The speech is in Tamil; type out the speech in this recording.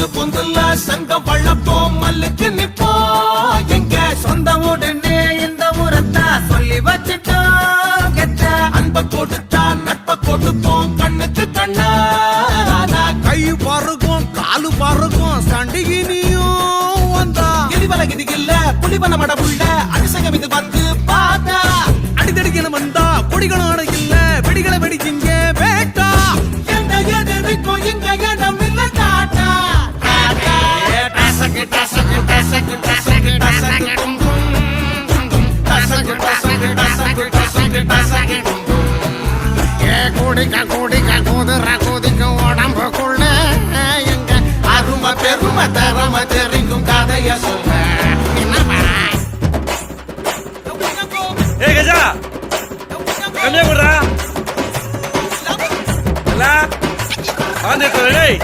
பொந்து பொந்துல சங்கம் வளப்போம் மல்லுக்கு நிப்போம் எங்க சொந்த உடனே இந்த ஊரத்தா சொல்லி வச்சுட்டோம் கெட்ட அன்ப கொடுத்தா நட்ப கொடுப்போம் கண்ணுக்கு கண்ணா கை பருகும் காலு பருகும் சண்டிகினியும் வந்தா எரிவல கிதிகில்ல புலிவன மடமுள்ள அதிசயம் இது வந்து பார்த்தா அடிதடிக்கணும் வந்தா கொடிகளும் அடையில்ல வெடிகளை வெடிச்சிங்க வேட்டா எந்த எதிர்க்கும் இங்க இடம் இல்ல டாட்டா டாட்டா டசக்கு டசக்கு டசக்கு டசக்கு டசக்கு டும் டும் டசக்கு டசக்கு டசக்கு டசக்கு டசக்கு டும் குடிக்க குதிர குதிக்க உடம்புக்குள்ள எங்க அருமை பெருமை தரம தெரிக்கும் கதைய சொல்ல ஏய் கஜா கம்மியா போடுறா இல்ல வந்து டேய்